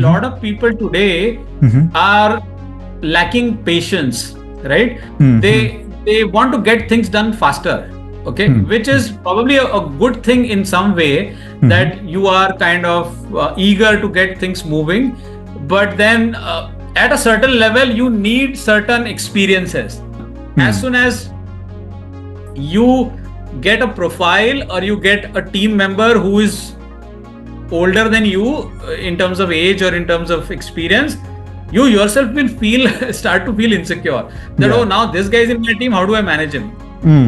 lot of people today are lacking patience, right? They want to get things done faster, okay, which is probably a good thing in some way, that you are kind of eager to get things moving, but then at a certain level you need certain experiences. As soon as you get a profile or you get a team member who is older than you in terms of age or in terms of experience, you yourself will start to feel insecure that, oh, now this guy is in my team, how do I manage him?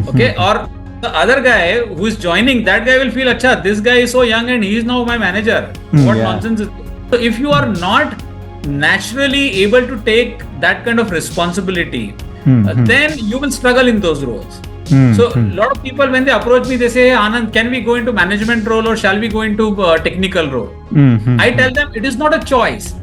Okay, or the other guy who is joining, that guy will feel, acha, this guy is so young and he is now my manager. What nonsense is this? So if you are not naturally able to take that kind of responsibility, then you will struggle in those roles. So a lot of people, when they approach me, they say, hey, Anand, can we go into management role or shall we go into technical role? I tell them it is not a choice.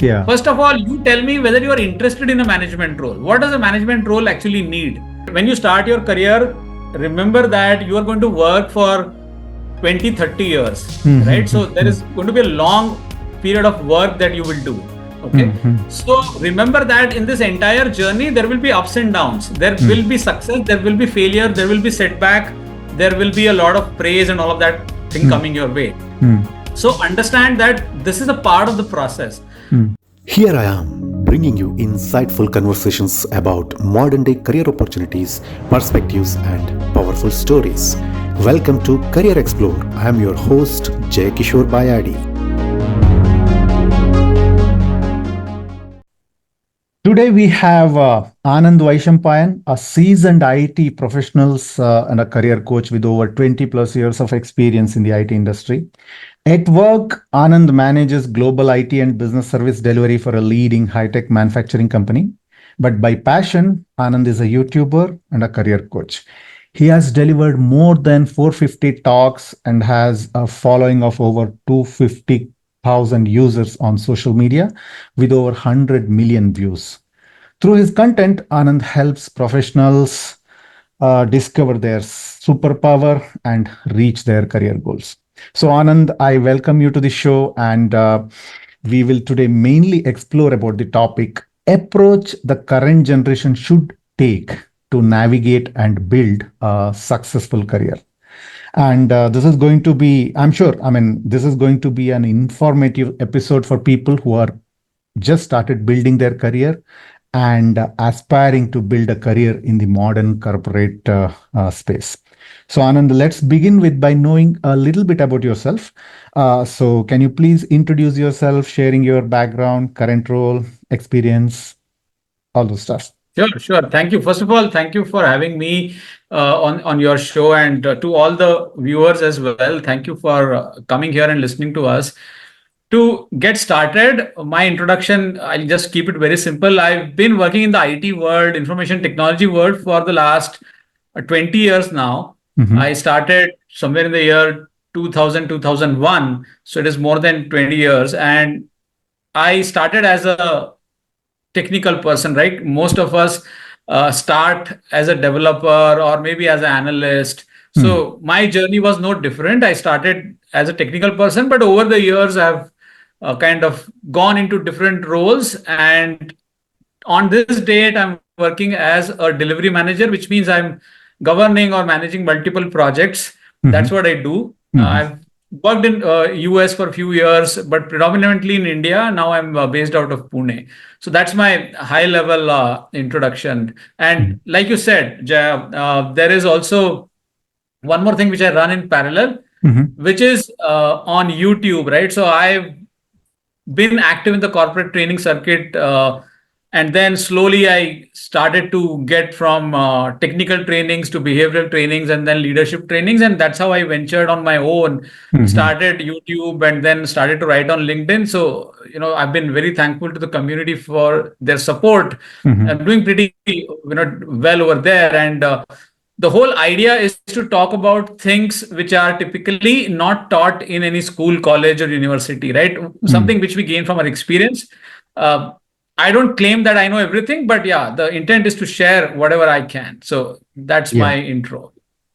First of all, you tell me whether you are interested in a management role. What does a management role actually need? When you start your career, remember that you are going to work for 20, 30 years, right? So there is going to be a long period of work that you will do. Okay. So remember that in this entire journey, there will be ups and downs. There will be success, there will be failure, there will be setback, there will be a lot of praise and all of that thing coming your way. So understand that this is a part of the process. Here I am, bringing you insightful conversations about modern day career opportunities, perspectives, and powerful stories. Welcome to Career Explore. I am your host, Jayakishor Bayadi. Today we have Anand Vaishampayan, a seasoned IT professional and a career coach with over 20 plus years of experience in the IT industry. At work, Anand manages global IT and business service delivery for a leading high-tech manufacturing company. But by passion, Anand is a YouTuber and a career coach. He has delivered more than 450 talks and has a following of over 250,000 users on social media with over 100 million views. Through his content, Anand helps professionals discover their superpower and reach their career goals. So Anand, I welcome you to the show, and we will today mainly explore about the topic approach the current generation should take to navigate and build a successful career. And this is going to be, I'm sure, this is going to be an informative episode for people who are just started building their career and aspiring to build a career in the modern corporate space. So Anand, let's begin with by knowing a little bit about yourself. So can you please introduce yourself, sharing your background, current role, experience, all those stuff? Sure. Thank you. First of all, thank you for having me on your show, and to all the viewers as well. Thank you for coming here and listening to us. To get started, my introduction, I'll just keep it very simple. I've been working in the IT world, information technology world for the last 20 years now. I started somewhere in the year 2000, 2001. So it is more than 20 years. And I started as a technical person, right? Most of us start as a developer or maybe as an analyst. So my journey was no different. I started as a technical person, but over the years, I've kind of gone into different roles. And on this date, I'm working as a delivery manager, which means I'm governing or managing multiple projects. That's what I do. I've worked in US for a few years, but predominantly in India. Now I'm based out of Pune. So that's my high level introduction. And like you said, Jaya, there is also one more thing which I run in parallel, which is on YouTube, right? So I've been active in the corporate training circuit, and then slowly I started to get from technical trainings to behavioral trainings and then leadership trainings, and that's how I ventured on my own, started YouTube, and then started to write on LinkedIn. So I've been very thankful to the community for their support. I'm doing pretty well over there, and the whole idea is to talk about things which are typically not taught in any school, college, or university, right? Something which we gain from our experience. I don't claim that I know everything, but yeah, the intent is to share whatever I can. So that's my intro.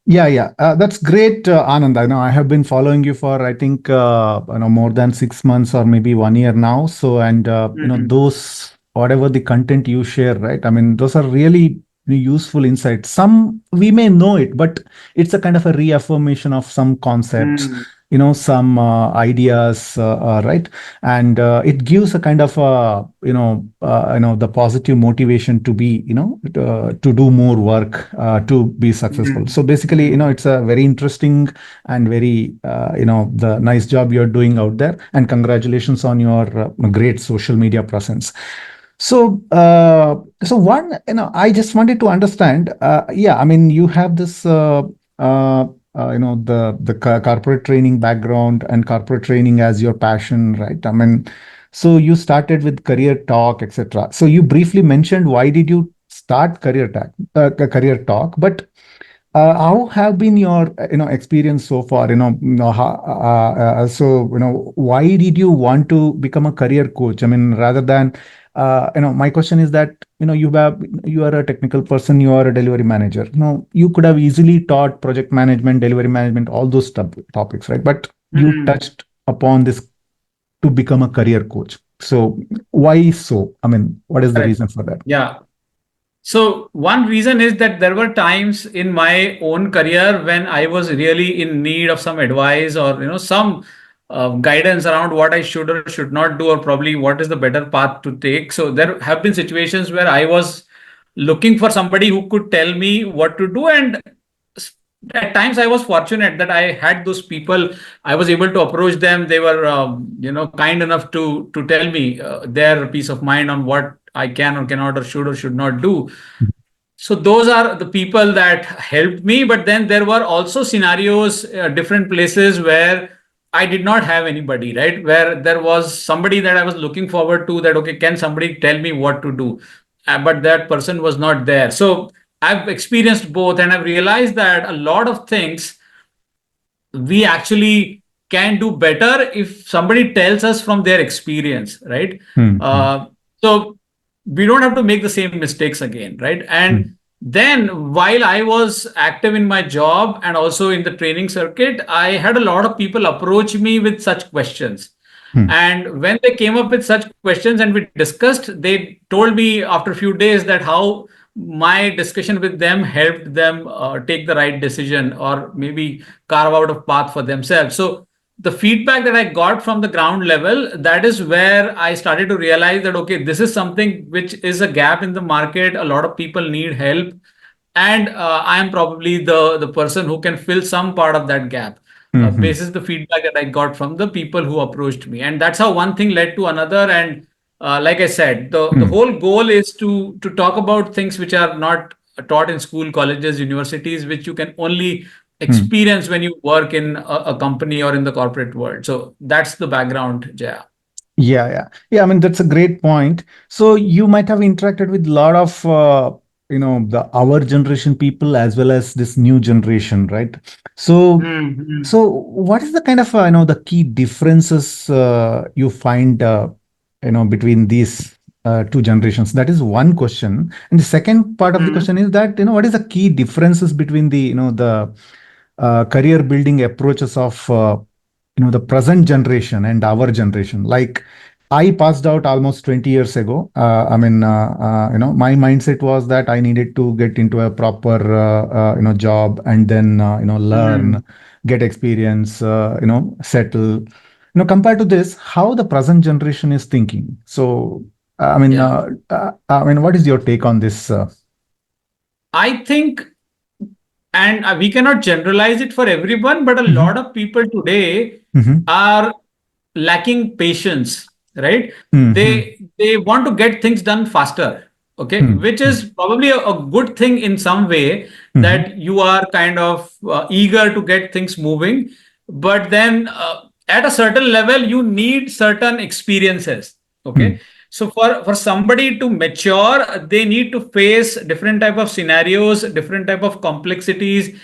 Yeah. That's great, Anand. I know I have been following you for I think more than 6 months or maybe 1 year now. So and Mhm. those whatever the content you share, right? I mean, those are really useful insights. Some we may know it, but it's a kind of a reaffirmation of some concepts. Mm, Some ideas, right? And it gives a kind of the positive motivation to be to do more work, to be successful. So mm, basically, mm. it's a very interesting and very the nice job you're doing out there, and congratulations on your great social media presence. So one, I just wanted to understand. Yeah, I mean, you have this, the corporate training background and corporate training as your passion, right? I mean, so you started with career talk, etc. So you briefly mentioned why did you start career talk, but how have been your experience so far? Why did you want to become a career coach? I mean, rather than my question is that you are a technical person, you are a delivery manager. You could have easily taught project management, delivery management, all those topics, right? But you Mm. touched upon this to become a career coach. So why so? I mean, what is the Correct. reason for that? Yeah. So one reason is that there were times in my own career when I was really in need of some advice or some guidance around what I should or should not do, or probably what is the better path to take. So there have been situations where I was looking for somebody who could tell me what to do, and s- at times I was fortunate that I had those people. I was able to approach them. They were kind enough to tell me their peace of mind on what I can or cannot or should not do. So those are the people that helped me. But then there were also scenarios, different places where I did not have anybody, right? Where there was somebody that I was looking forward to, that, okay, can somebody tell me what to do? But that person was not there. So I've experienced both, and I've realized that a lot of things we actually can do better if somebody tells us from their experience, right? Hmm, hmm, So we don't have to make the same mistakes again, right? And hmm, then while I was active in my job and also in the training circuit, I had a lot of people approach me with such questions. hmm, And when they came up with such questions and we discussed, they told me after a few days that how my discussion with them helped them take the right decision or maybe carve out a path for themselves. So the feedback that I got from the ground level, that is where I started to realize that, okay, this is something which is a gap in the market. A lot of people need help, and I am probably the person who can fill some part of that gap. hmm, hmm, Basis the feedback that I got from the people who approached me, and that's how one thing led to another. And like I said, the hmm, whole goal is to talk about things which are not taught in school, colleges, universities, which you can only hmm. experience when you work in a company or in the corporate world. So that's the background, Jaya. Yeah. I mean, that's a great point. So you might have interacted with a lot of the our generation people as well as this new generation, right? So Mm-hmm. so what is the kind of the key differences you find between these two generations? That is one question. And the second part of the question is that what is the key differences between the the career building approaches of the present generation and our generation. Like I passed out almost 20 years ago. My mindset was that I needed to get into a proper job and then Mm-hmm. learn, get experience, settle. Compared to this, how the present generation is thinking. So Yeah. what is your take on this? I think, and we cannot generalize it for everyone, but a lot Mhm, of people today mhm, are lacking patience, right? mhm, They want to get things done faster, okay, mhm, which is probably a good thing in some way, mhm, that you are kind of eager to get things moving. But then at a certain level you need certain experiences, okay. mhm, So for somebody to mature, they need to face different type of scenarios, different type of complexities,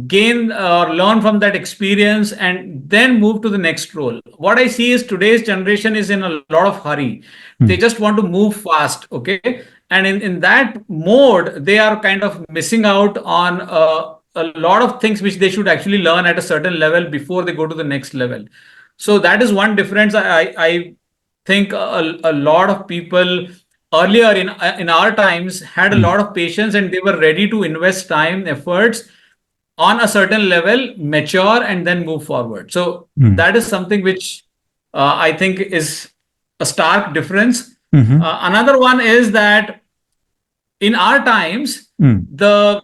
gain or learn from that experience, and then move to the next role. What I see is today's generation is in a lot of hurry. They mhm, just want to move fast, okay. And in that mode they are kind of missing out on a lot of things which they should actually learn at a certain level before they go to the next level. So that is one difference. I think a lot of people earlier in our times had a Mm, lot of patience, and they were ready to invest time, efforts on a certain level, mature, and then move forward. So mm, that is something which I think is a stark difference. mhm, Another one is that in our times, mm. the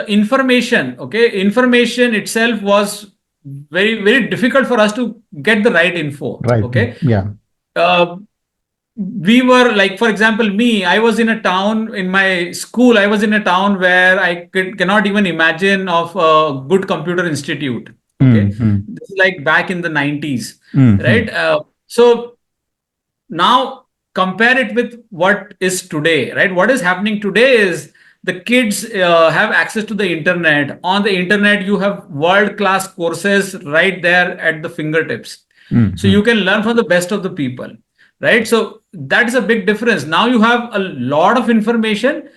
information itself was very difficult for us to get the right info. Right. Okay. Yeah. uh, we were like, for example, me, I was in a town in my school. I was in a town where cannot even imagine of a good computer institute. Okay. Mm, mm, This is like back in the 90s, mm, right? So now compare it with what is today, right? What is happening today is the kids have access to the internet. On the internet, you have world class courses right there at the fingertips. mm, So you mm, can learn from the best of the people, right? So that is a big difference. Now you have a lot of information.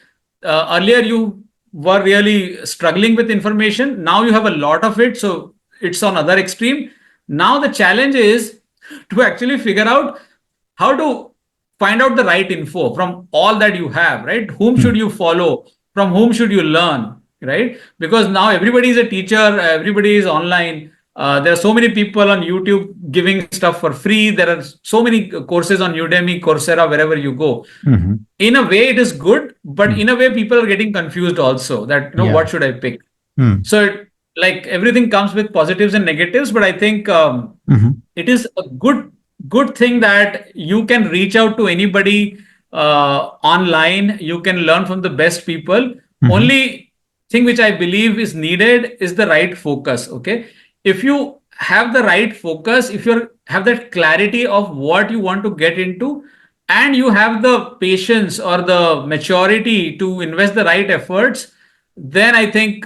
Earlier you were really struggling with information. Now you have a lot of it. So it's on other extreme. Now the challenge is to actually figure out how to find out the right info from all that you have, right? Whom should mm. you follow? From whom should you learn, right? Because now everybody is a teacher, everybody is online. There are so many people on YouTube giving stuff for free. There are so many courses on Udemy, Coursera, wherever you go. Mhm. In a way, it is good, but Mm. in a way, people are getting confused also that, Yeah. what should I pick? Mm. So, like everything comes with positives and negatives, but I think Mhm. it is a good thing that you can reach out to anybody online. You can learn from the best people. Mhm. Only thing which I believe is needed is the right focus. Okay, if you have the right focus, if you have that clarity of what you want to get into, and you have the patience or the maturity to invest the right efforts, then I think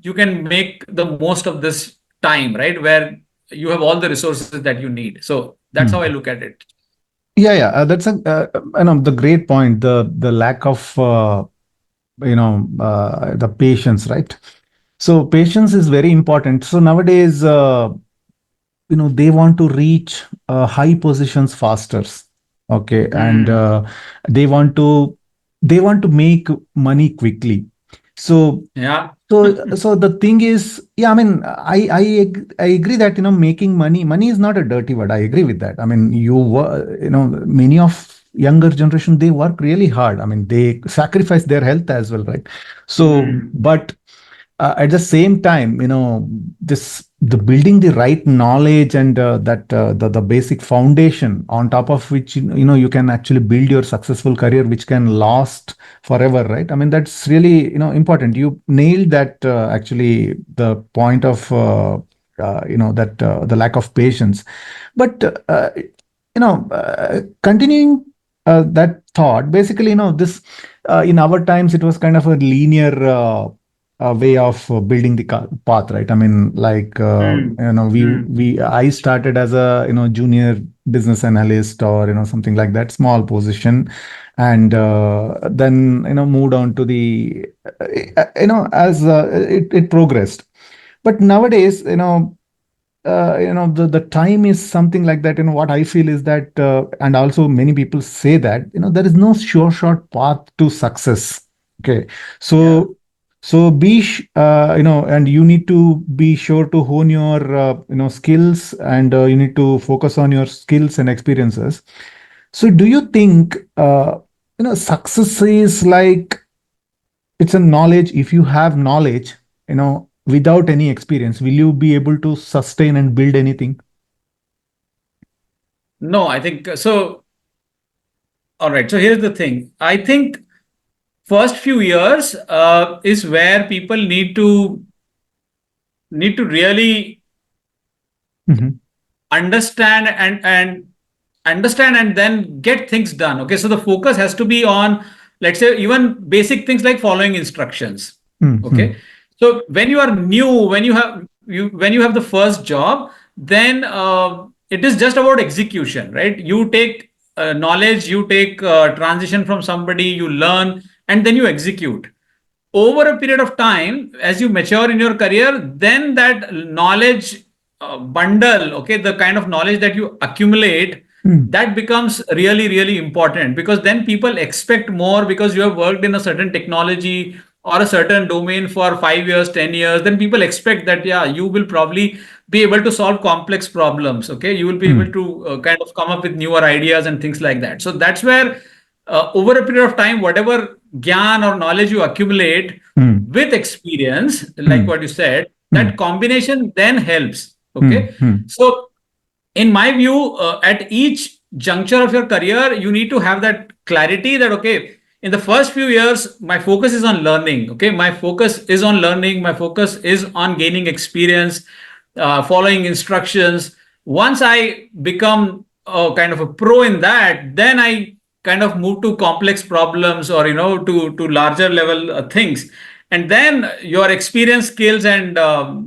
you can make the most of this time, right? Where you have all the resources that you need. So that's how I Mm. look at it. Yeah, yeah. That's a the great point. The lack of the patience, right? So patience is very important. So nowadays, they want to reach high positions faster. Okay, and Hmm. they want to they want to make money quickly. So Yeah. so the thing is, yeah, I mean, I agree that making money is not a dirty word. I agree with that. I mean, many of younger generation, they work really hard. I mean, they sacrifice their health as well, right? So, Hmm. but at the same time, this the building the right knowledge and that the basic foundation on top of which you can actually build your successful career, which can last forever, right? I mean, that's really important. You nailed that, actually, the point of that the lack of patience. But continuing that thought, basically, this in our times, it was kind of a linear way of building the path, right? I mean, like, Hmm. Hmm. I started as a junior business analyst, or something like that, small position, and then moved on to the as it progressed. But nowadays, the time is something like that. What I feel is that, and also many people say that there is no sure short path to success. Okay, Yeah. so and you need to be sure to hone your skills, and you need to focus on your skills and experiences. So do you think success is like, it's a knowledge? If you have knowledge, without any experience, will you be able to sustain and build anything? No, I think so. All right. So here's the thing. I think first few years is where people need to really Mhm. understand and understand and then get things done. Okay, so the focus has to be on, let's say, even basic things like following instructions. Okay, Mhm. so when you are new, when you have the first job, then it is just about execution, right? You take knowledge, you take transition from somebody, you learn, and then you execute. over a period of time, as you mature in your career, then that knowledge bundle, okay, the kind of knowledge that you accumulate, Hmm. that becomes really, really important, because then people expect more because you have worked in a certain technology or a certain domain for 5 years, 10 years. Then people expect that, yeah, you will probably be able to solve complex problems. Okay. You will be able Hmm. to kind of come up with newer ideas and things like that. So that's where, over a period of time, whatever gyan or knowledge you accumulate Hmm. with experience, like Hmm. what you said, Hmm. that combination then helps. Hmm. Okay. Hmm. So, in my view, at each juncture of your career, you need to have that clarity that, okay, in the first few years, my focus is on learning. Okay. My focus is on learning. My focus is on gaining experience, following instructions. Once I become kind of a pro in that, then I kind of move to complex problems, or to larger level things. And then your experience, skills, and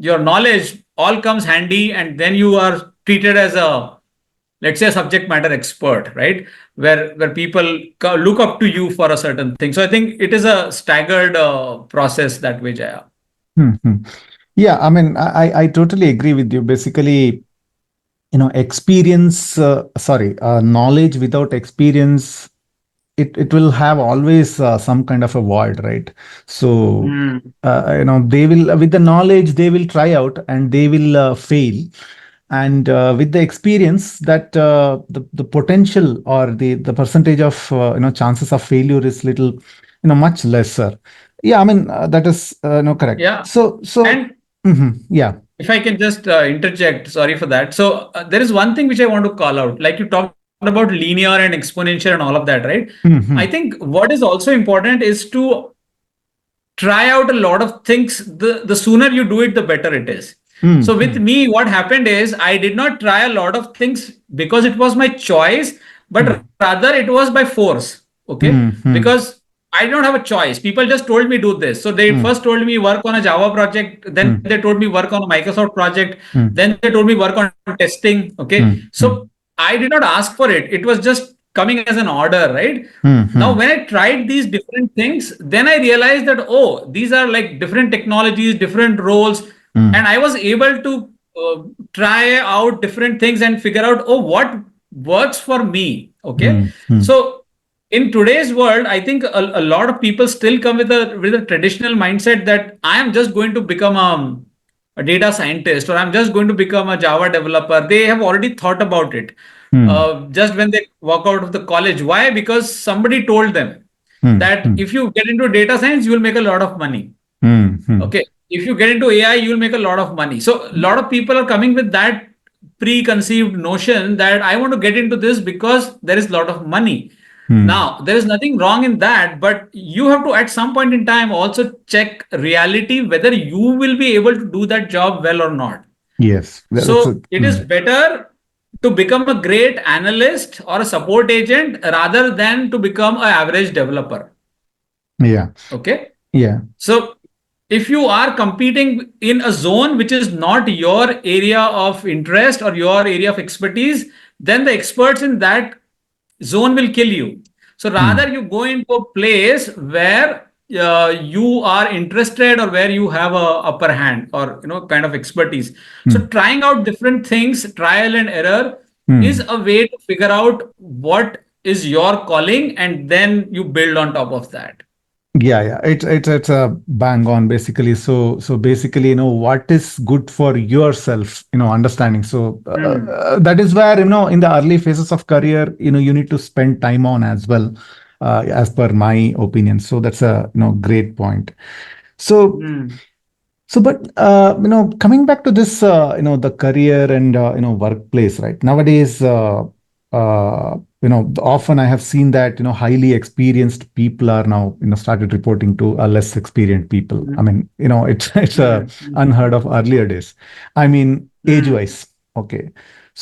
your knowledge all comes handy, and then you are treated as a, let's say, a subject matter expert, right? Where people look up to you for a certain thing. So I think it is a staggered process that way, Jaya. Hmm. Hmm. Yeah, I mean, I totally agree with you. Basically, experience, sorry, knowledge without experience, it will have always some kind of a void, right? So, Mm. they will, with the knowledge, they will try out and they will fail. And with the experience, that the potential or the percentage of chances of failure is little, much lesser. Yeah, I mean, that is correct. Yeah. So And yeah. if I can just interject, sorry for that. So there is one thing which I want to call out. Like you talked about linear and exponential and all of that, right? I Hmm. think what is also important is to try out a lot of things. The sooner you do it, the better it is. So with Hmm. me, what happened is I did not try a lot of things because it was my choice, but Hmm. rather it was by force. Okay. Hmm. Hmm. Because I don't have a choice. People just told me do this. So they Hmm. first told me work on a Java project, then they Hmm. told me work on a Microsoft project, Hmm. then they told me work on testing. Okay. Hmm. So Hmm. I did not ask for it. It was just coming as an order, right? Hmm. Now, Hmm. when I tried these different things, then I realized that, oh, these are like different technologies, different roles. And Hmm. I was able to try out different things and figure out, oh, what works for me. Okay. Hmm. Hmm. So in today's world, I think a lot of people still come with a traditional mindset that I am just going to become a data scientist, or I'm just going to become a Java developer. They have already thought about it Hmm. just when they walk out of the college. Why? Because somebody told them Hmm. that Hmm. if you get into data science, you will make a lot of money. Hmm. Hmm. Okay. If you get into AI, you will make a lot of money. So a lot of people are coming with that preconceived notion that I want to get into this because there is a lot of money. Hmm. Now, there is nothing wrong in that, but you have to, at some point in time, also check reality whether you will be able to do that job well or not. Yes, that's a. So it is Hmm. better to become a great analyst or a support agent rather than to become an average developer. Yeah. Okay. Yeah. So if you are competing in a zone which is not your area of interest or your area of expertise, then the experts in that zone will kill you. So rather Hmm. you go into a place where you are interested, or where you have a upper hand, or kind of expertise. So Hmm. trying out different things, trial and error, is Hmm. a way to figure out what is your calling, and then you build on top of that. Yeah, yeah, it's a bang on basically. So basically, what is good for yourself, understanding. So Hmm. that is where in the early phases of career, you need to spend time on as well, as per my opinion. So that's a great point. So Hmm. but coming back to this, the career and workplace, right? Nowadays, often I have seen that highly experienced people are now started reporting to less experienced people. I Hmm. mean, it's Hmm. unheard of earlier days. I mean, Hmm. age-wise, okay.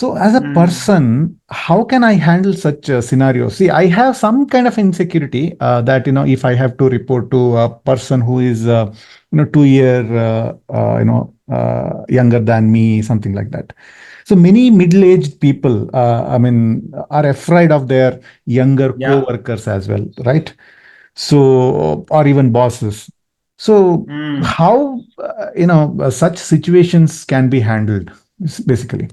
So as a Hmm. person, how can I handle such a scenario? See, I have some kind of insecurity that if I have to report to a person who is 2 year younger than me, something like that. So many middle-aged people, I mean, are afraid of their younger Yeah. co-workers as well, right? So, or even bosses. So Mm. how such situations can be handled, basically?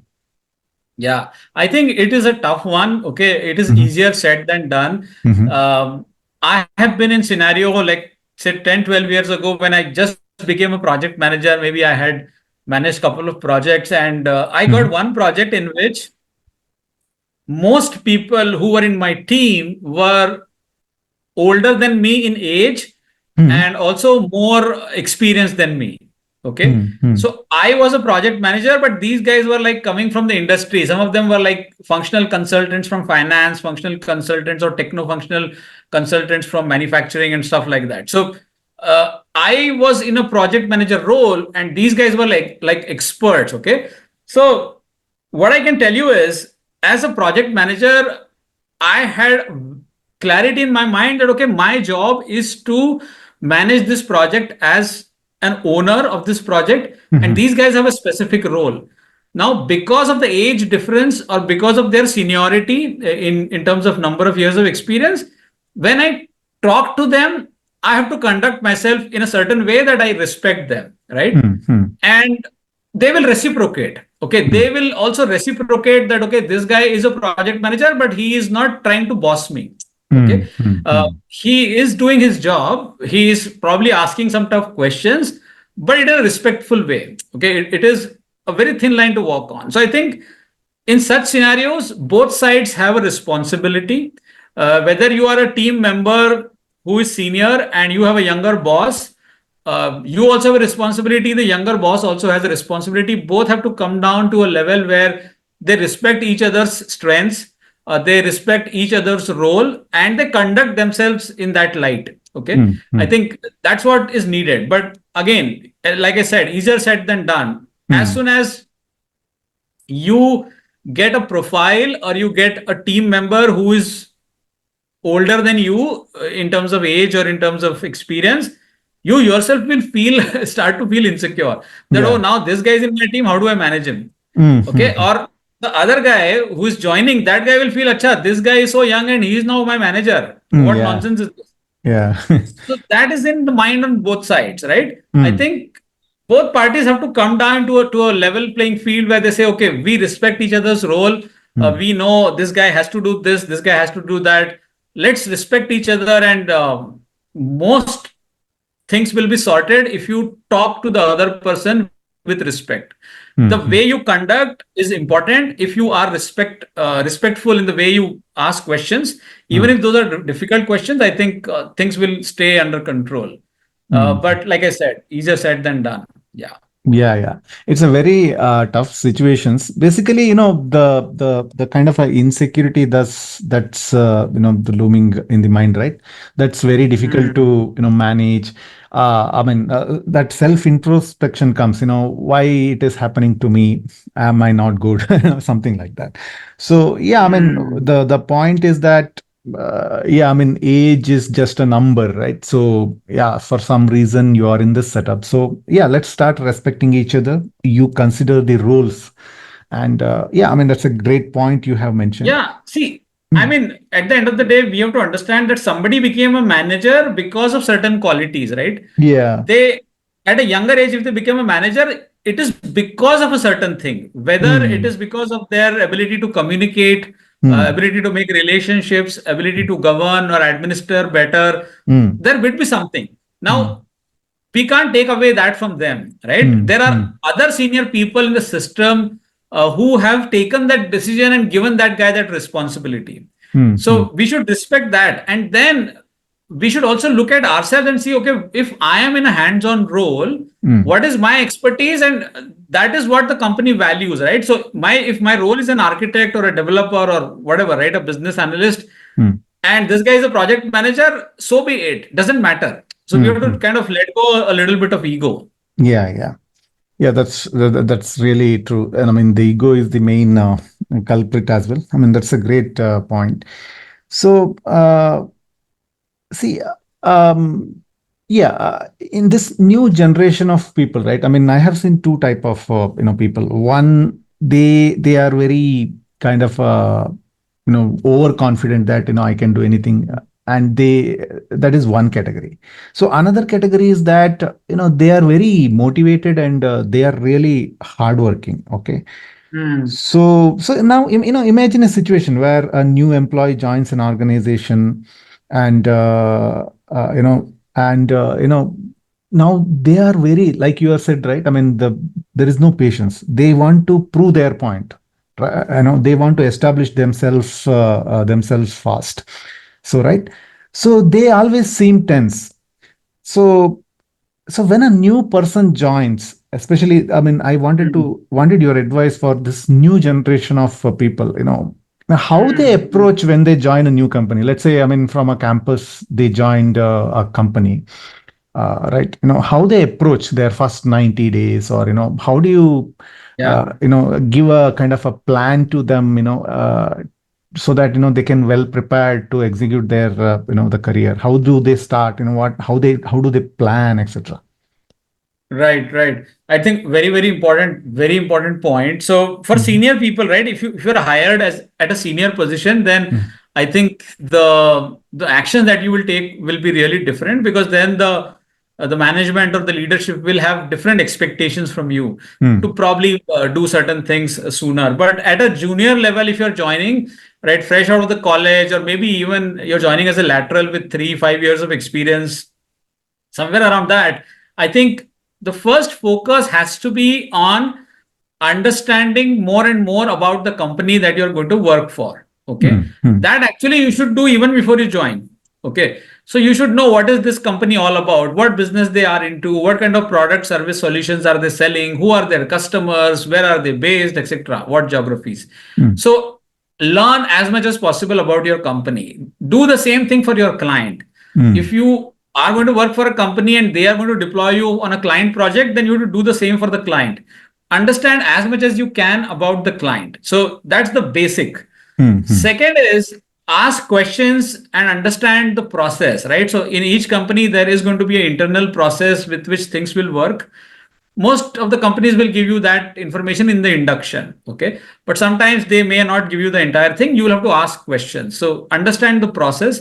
Yeah, I think it is a tough one. Okay, it is Hmm. easier said than done. Hmm. Um, I have been in scenario like say 10, 12 years ago when I just became a project manager. Maybe I had managed couple of projects, and I got one Hmm. project in which most people who were in my team were older than me in age Hmm. and also more experienced than me. Okay. Hmm. Hmm. So I was a project manager, but these guys were like coming from the industry. Some of them were like functional consultants from finance, functional consultants or techno functional consultants from manufacturing and stuff like that. So I was in a project manager role, and these guys were like experts. Okay. So what I can tell you is, as a project manager, I had clarity in my mind that okay, my job is to manage this project as an owner of this project, and Hmm. these guys have a specific role. Now, because of the age difference or because of their seniority in terms of number of years of experience, when I talk to them, I have to conduct myself in a certain way that I respect them, right? Hmm. Hmm. And they will reciprocate. Okay, Hmm. they will also reciprocate that okay, this guy is a project manager, but he is not trying to boss me. Okay, Hmm. Hmm. Hmm. he is doing his job. He is probably asking some tough questions, but in a respectful way. Okay, it is a very thin line to walk on. So I think in such scenarios, both sides have a responsibility. Whether you are a team member who is senior and you have a younger boss, you also have a responsibility. The younger boss also has a responsibility. Both have to come down to a level where they respect each other's strengths, they respect each other's role, and they conduct themselves in that light. Okay, Hmm. I Hmm. think that's what is needed. But again, like I said, easier said than done. As Hmm. soon as you get a profile or you get a team member who is older than you in terms of age or in terms of experience, you yourself will feel start to feel insecure that oh, Yeah. now this guy is in my team, how do I manage him? Hmm. Okay, Hmm. or the other guy who is joining, that guy will feel acha, this guy is so young and he is now my manager, Hmm. what Yeah. nonsense is this? Yeah. So that is in the mind on both sides, right? I Hmm. think both parties have to come down to a level playing field where they say, okay, we respect each other's role. Hmm. We know this guy has to do this guy has to do that. Let's respect each other, and most things will be sorted if you talk to the other person with respect. The way Hmm. you Hmm. conduct is important. If you are respectful in the way you ask questions, even Hmm. if those are difficult questions, I think things will stay under control. Hmm. But like I said, easier said than done. Yeah. Yeah, yeah. It's a very tough situations. Basically, the kind of a insecurity that's the looming in the mind, right? That's very difficult Hmm. to manage. I mean, that self introspection comes. Why it is happening to me? Am I not good? Something like that. So yeah, I mean, Hmm. the point is that yeah, I mean, age is just a number, right? So, yeah, for some reason you are in this setup. So, yeah, let's start respecting each other. You consider the roles. And yeah, I mean, that's a great point you have mentioned. Yeah, see, I Mm. mean, at the end of the day, we have to understand that somebody became a manager because of certain qualities, right? Yeah. They, at a younger age, if they become a manager, it is because of a certain thing, whether it Mm. is because of their ability to communicate, Mm. ability to make relationships, ability to govern or administer better, Mm. there would be something. Mm. Now, we can't take away that from them, right? Mm. There are Mm. other senior people in the system who have taken that decision and given that guy that responsibility. Mm. Mm. So we should respect that. And then we should also look at ourselves and see, okay, if I am in a hands on role, Mm. what is my expertise? And that is what the company values, right? So my if my role is an architect or a developer or whatever, right, a business analyst, Mm. and this guy is a project manager, so be it. Doesn't matter. So we have to Mm. kind of let go a little bit of ego. Yeah, yeah. Yeah, that's really true. And I mean, the ego is the main culprit as well. I mean, that's a great point. So, see, yeah, in this new generation of people, right? I mean, I have seen two type of people. One, they are very kind of overconfident that I can do anything. and that is one category. So another category is that they are very motivated, and they are really hardworking. Okay. Hmm. So now, imagine a situation where a new employee joins an organization, and now they are very, like you have said, right? I mean, there is no patience. They want to prove their point. They want to establish themselves fast. So right. So they always seem tense. So when a new person joins, especially, I mean, I Hmm. wanted your advice for this new generation of people, now how they Hmm. approach when they join a new company. Let's say, I mean, from a campus, they joined a company, right? How they approach their first 90 days, or how do you Yeah. give a kind of a plan to them, so that they can well prepared to execute their the career. How do they start? How do they plan, etc. Right, right. I think very important point. So for Mhm. senior people, right, if you're hired as at a senior position, then Mm, I think the action that you will take will be really different, because then the management or the leadership will have different expectations from you mm, to probably do certain things sooner. But at a junior level, if you're joining, right, fresh out of the college, or maybe even you're joining as a lateral with 3, 5 years of experience, somewhere around that, I think the first focus has to be on understanding more and more about the company that you're going to work for. Okay. mm, mm, That actually you should do even before you join. Okay. So you should know what is this company all about, what business they are into, what kind of product service solutions are they selling, who are their customers, where are they based, etc., what geographies. mm, So learn as much as possible about your company. Do the same thing for your client. If mm, you are going to work for a company and they are going to deploy you on a client project, then you have to do the same for the client. Understand as much as you can about the client. So that's the basic. mm, mm, Second is ask questions and understand the process, right? So in each company, there is going to be an internal process with which things will work. Most of the companies will give you that information in the induction. Okay. But sometimes they may not give you the entire thing. You will have to ask questions. So understand the process.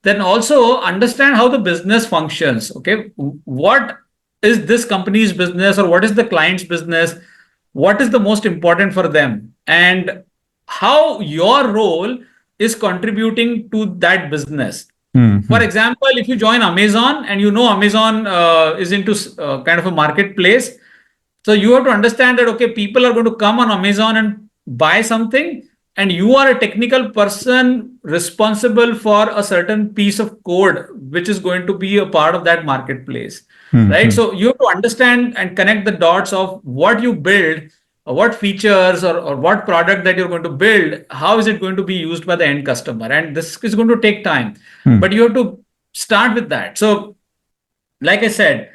Then also understand how the business functions. Okay. What is this company's business, or what is the client's business? What is the most important for them, and how your role is contributing to that business. mm, For mm, example, if you join Amazon, and Amazon is into kind of a marketplace, so you have to understand that, okay, people are going to come on Amazon and buy something, and you are a technical person responsible for a certain piece of code which is going to be a part of that marketplace, mm, right? mm, So you have to understand and connect the dots of what you build, what features, or what product that you're going to build, how is it going to be used by the end customer, and this is going to take time, but mm, you have to start with that. So like I said,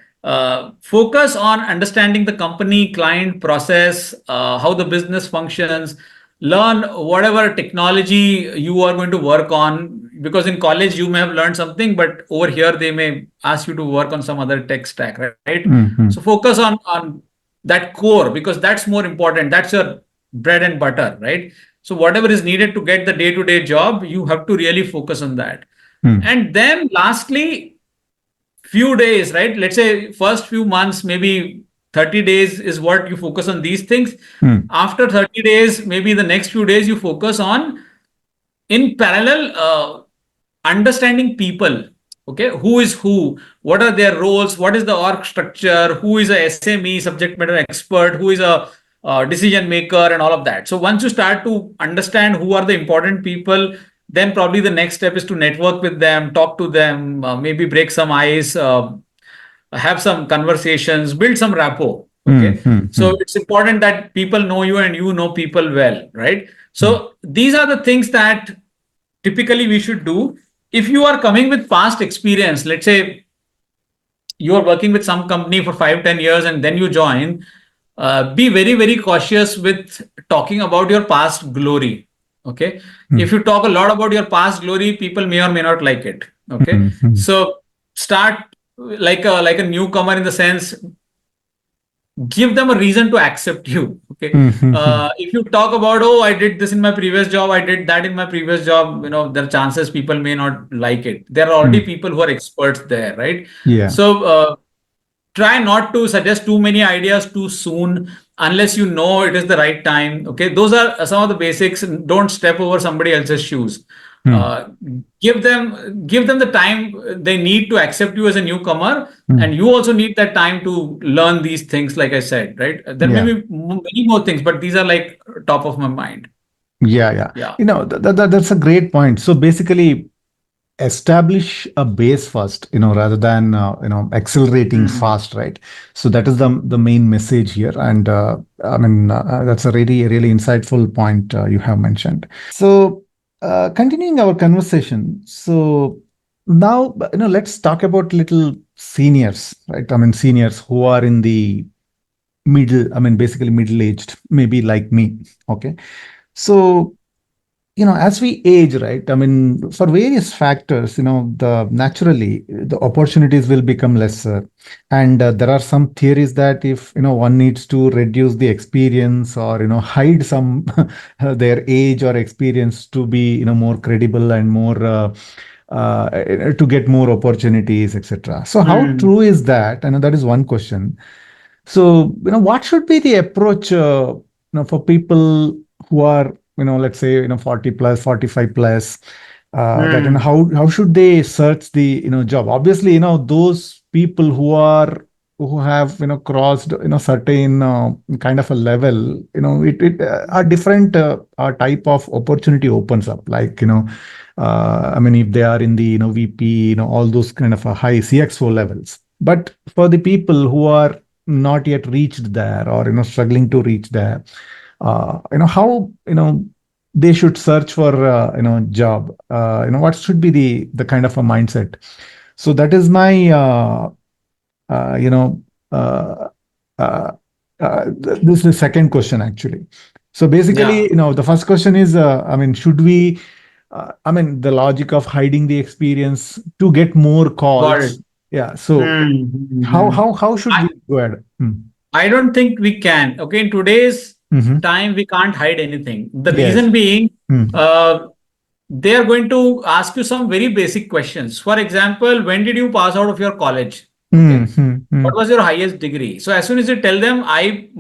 focus on understanding the company, client, process, how the business functions. Learn whatever technology you are going to work on, because in college you may have learned something, but over here they may ask you to work on some other tech stack, right? mm, So mm, focus on that core, because that's more important. That's your bread and butter, right? So whatever is needed to get the day-to-day job, you have to really focus on that. mm, And then lastly, few days, right? Let's say first few months, maybe 30 days is what you focus on these things. mm, After 30 days, maybe the next few days you focus on, in parallel, understanding people. Okay, who is who, what are their roles, what is the org structure, who is a SME, subject matter expert, who is a decision maker, and all of that. So once you start to understand who are the important people, then probably the next step is to network with them, talk to them, maybe break some ice, have some conversations, build some rapport. mm, Okay. mm, So mm, it's important that people know you and you know people well, right? mm, So these are the things that typically we should do. If you are coming with past experience, let's say you are working with some company for 5, 10 years and then you join, be very, very cautious with talking about your past glory. Okay. If mm, you talk a lot about your past glory, people may or may not like it. Okay. mm, So start like a newcomer, in the sense, give them a reason to accept you. Okay. Mm-hmm. If you talk about, oh, I did this in my previous job, I did that in my previous job, there are chances people may not like it. There are already Mm. people who are experts there, right? Yeah. So try not to suggest too many ideas too soon unless you know it is the right time. Okay, those are some of the basics. Don't step over somebody else's shoes. Mm. uh, give them the time they need to accept you as a newcomer, and Mm. you also need that time to learn these things. Like I said, right, there may Yeah. be many more things, but these are like top of my mind. Yeah. Yeah. Yeah. That's a great point. So basically, establish a base first, rather than accelerating Mm. fast, right? So that is the main message here, and I mean that's a really insightful point you have mentioned. So continuing our conversation, so now let's talk about little seniors, right? I mean seniors who are in the middle, I mean basically middle aged, maybe like me. Okay, so as we age, right, I mean for various factors, the naturally the opportunities will become lesser, and there are some theories that if one needs to reduce the experience, or hide some their age or experience to be more credible and more to get more opportunities, etc. So how Mm. true is that? And that is one question. So, what should be the approach, for people who are, let's say, 40 plus, 45 plus, that, Mm. how should they search the, job? Obviously, those people who have, crossed, certain kind of a level, a different type of opportunity opens up. Like, I mean, if they are in the, VP, all those kind of high CXO levels. But for the people who are not yet reached there, or struggling to reach there, how they should search for job, what should be the kind of a mindset. So that is my uh, you know uh, uh, this is the second question actually. So basically, Yeah. the first question is, I mean, should we, I mean, the logic of hiding the experience to get more Got it. calls. Yeah, so Mm. how should we go ahead? I don't think we can. Okay, in today's Mm-hmm. time, we can't hide anything. The Yes. reason being, Mm. uh, they are going to ask you some very basic questions. For example, when did you pass out of your college? Mm, Okay. mm, What mm, was your highest degree? So as soon as you tell them,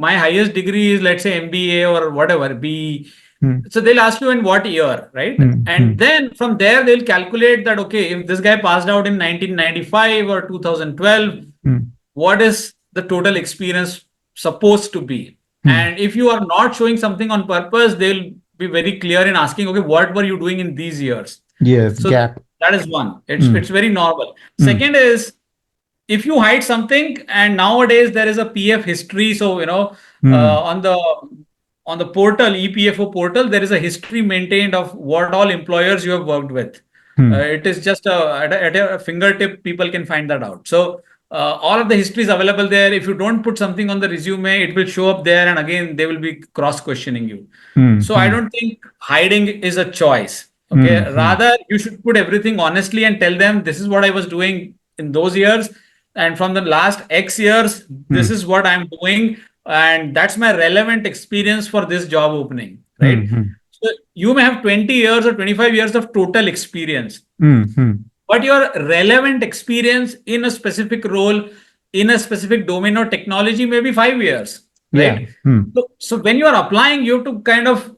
my highest degree is, let's say, MBA or whatever, B. mm, So they'll ask you in what year, right? mm, And mm, then from there they'll calculate that, okay, if this guy passed out in 1995 or 2012, mm, what is the total experience supposed to be? mm. And if you are not showing something on purpose, they'll be very clear in asking, okay, what were you doing in these years? Yes, So gap. that is one. It's Mm, very normal. mm, Second is, if you hide something, and nowadays there is a PF history, so mm, on the portal, EPFO portal, there is a history maintained of what all employers you have worked with. mm, It is just at a fingertip, people can find that out. So all of the history is available there. If you don't put something on the resume, it will show up there, and again they will be cross questioning you. mm, So I mm, don't think hiding is a choice. Okay, mm, mm, rather you should put everything honestly and tell them, this is what I was doing in those years, and from the last X years, this mm, is what I'm doing, and that's my relevant experience for this job opening, right? mm, So you may have 20 years or 25 years of total experience, mm, mm. but your relevant experience in a specific role, in a specific domain or technology, may be 5 years, Yeah. right? Mm, So when you are applying, you have to kind of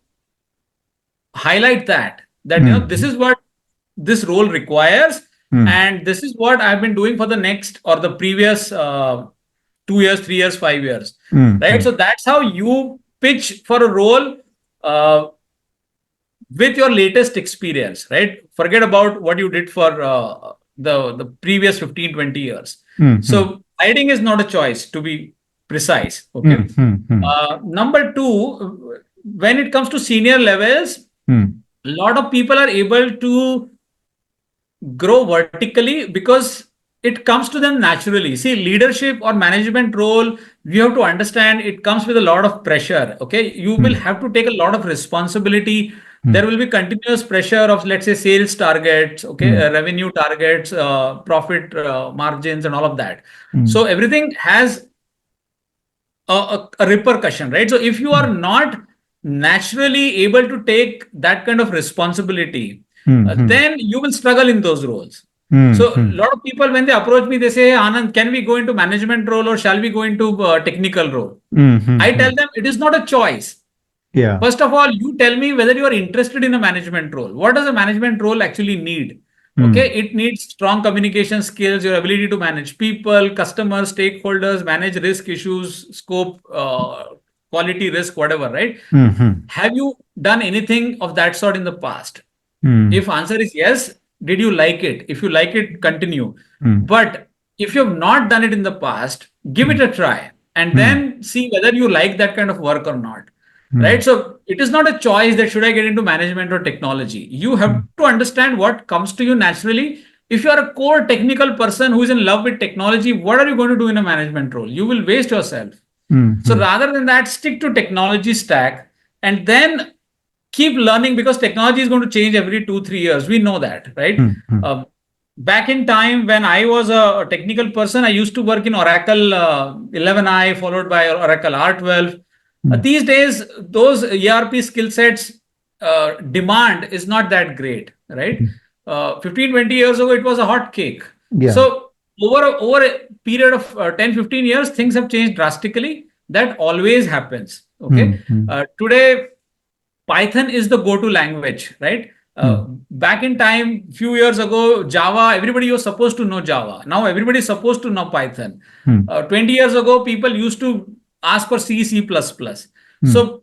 highlight that this mm, is what this role requires, mm, and this is what I've been doing for the next or the previous 2 years, 3 years, 5 years, mm, right? mm. So that's how you pitch for a role uh, with your latest experience, right? Forget about what you did for the previous 15, 20 years. Mm, mm, So hiding is not a choice, to be precise. Okay. mm, mm, mm, Number two, when it comes to senior levels, mm, a lot of people are able to grow vertically because it comes to them naturally. See, leadership or management role, you have to understand, it comes with a lot of pressure. Okay, you will mm, have to take a lot of responsibility. There mm, will be continuous pressure of, let's say, sales targets, okay, mm, revenue targets, profit margins, and all of that. mm, So everything has a repercussion, right? So if you are not naturally able to take that kind of responsibility, Mm-hmm. then you will struggle in those roles. So a Mm-hmm. lot of people, when they approach me, they say, "Hey, Anand, can we go into management role or shall we go into technical role?" I tell Mm-hmm. them it is not a choice. Yeah. First of all, you tell me whether you are interested in a management role. What does a management role actually need? Okay, Mm. it needs strong communication skills, your ability to manage people, customers, stakeholders, manage risk issues, scope, quality risk, whatever, right? Mm-hmm. Have you done anything of that sort in the past? Mm. If answer is yes, did you like it? If you like it, continue. Mm. But if you have not done it in the past, give it Mm. a try and Mm. then see whether you like that kind of work or not. Right? Mm. So it is not a choice that should I get into management or technology. You have Mm. to understand what comes to you naturally. If you are a core technical person who is in love with technology, what are you going to do in a management role? You will waste yourself. So Mm. rather than that, stick to technology stack and then keep learning because technology is going to change every 2 3 years. We know that, right? Mm. Mm. uh, Back in time when I was a technical person, I used to work in Oracle 11i followed by Oracle R12. Mm. These days those ERP skill sets demand is not that great, right? Mm. 15 20 years ago it was a hot cake. Yeah. So over a period of 10 15 years things have changed drastically. That always happens. Okay. Mm. Mm. Today Python is the go-to language, right? Mm. Back in time, few years ago, Java, everybody was supposed to know Java. Now everybody is supposed to know Python. Mm. 20 years ago, people used to ask for C, C++. Mm. So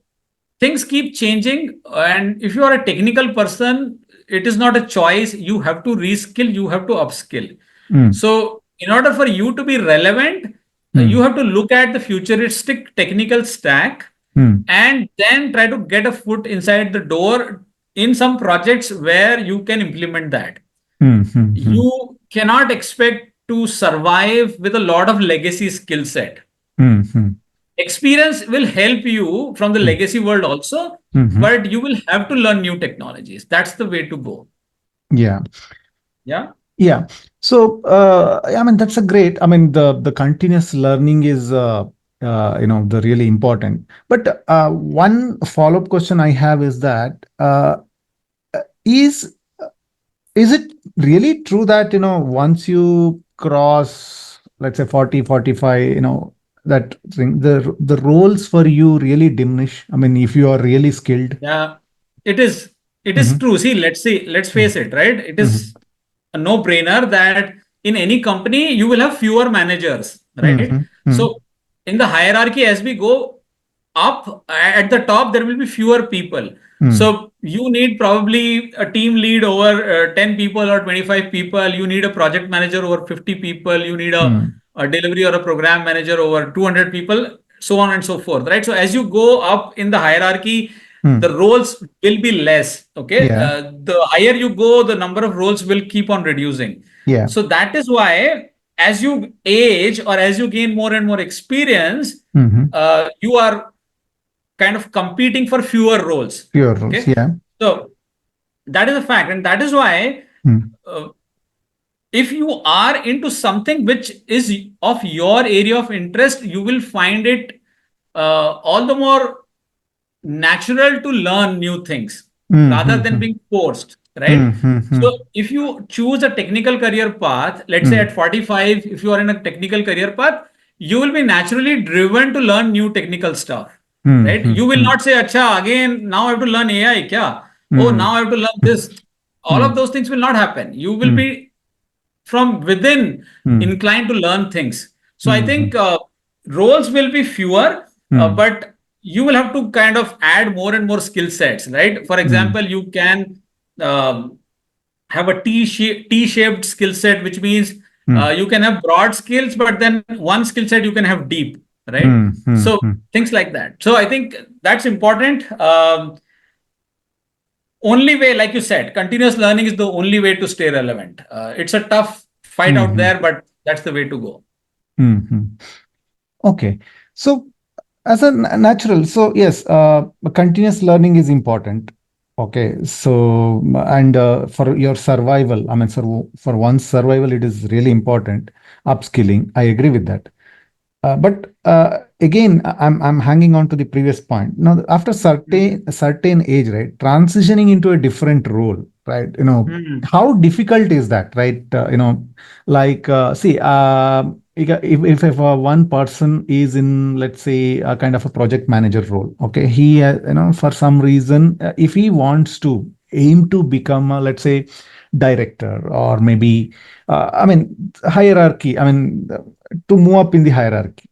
things keep changing. And if you are a technical person, it is not a choice. You have to reskill, you have to upskill. Mm. So in order for you to be relevant, you Mm. have to look at the futuristic technical stack Mm. and then try to get a foot inside the door in some projects where you can implement that. Mm. Mm. You cannot expect to survive with a lot of legacy skill set. Mm. Mm. Experience will help you from the Mm. legacy world also, Mhm. but you will have to learn new technologies. That's the way to go. Yeah. Yeah. Yeah. So, I mean, that's a great. I mean, the continuous learning is, the really important. But one follow-up question I have is that is is it really true that once you cross, let's say 40, 45, that thing, the roles for you really diminish? I mean, if you are really skilled. Yeah, it is. It is Mm-hmm. true. Let's face it, right? It Mm-hmm. is a no-brainer that in any company you will have fewer managers, right? Mm-hmm. So in the hierarchy, as we go up at the top, there will be fewer people. Mm-hmm. So you need probably a team lead over 10 people or 25 people. You need a project manager over 50 people. You need a delivery or a program manager over 200 people, so on and so forth, right? So as you go up in the hierarchy, the Mm-hmm. roles will be less. Okay. Yeah. The higher you go, the number of roles will keep on reducing. Yeah. So that is why as you age or as you gain more and more experience, Mm-hmm. you are kind of competing for fewer roles. Pure rules. Okay. Yeah. So that is a fact. And that is why Mm. uh, if you are into something which is of your area of interest, you will find it all the more natural to learn new things rather than Mm-hmm. being forced, right? Mm-hmm. So if you choose a technical career path, let's say Mm. at 45, if you are in a technical career path, you will be naturally driven to learn new technical stuff, right? You will Mm-hmm. not say, Acha, again, now I have to learn AI, kya? Oh, Mm. now I have to learn this. All of Mm. those things will not happen. You will Mm. be from within Mm. inclined to learn things. So I think Mhm. roles will be fewer, Mm. but you will have to kind of add more and more skill sets, right? For Mm. example, you can um, have a T-shaped skill set, which means Mm. you can have broad skills, but then one skill set you can have deep, right? Mm. Mm. So Mm. things like that. So I think that's important. Only way, like you said, continuous learning is the only way to stay relevant. It's a tough fight out Mhm. there, but that's the way to go. Mhm. Okay. So, as a natural, so yes, continuous learning is important. Okay. So, and for your survival, I mean, for one's survival, it is really important. Upskilling, I agree with that. But again, I'm hanging on to the previous point. Now, after certain age, right, transitioning into a different role, right? Hmm. How difficult is that, right? Like see, if one person is in, let's say, a kind of a project manager role, okay, he for some reason, if he wants to aim to become, let's say, director, or maybe I mean hierarchy. I mean, to move up in the hierarchy.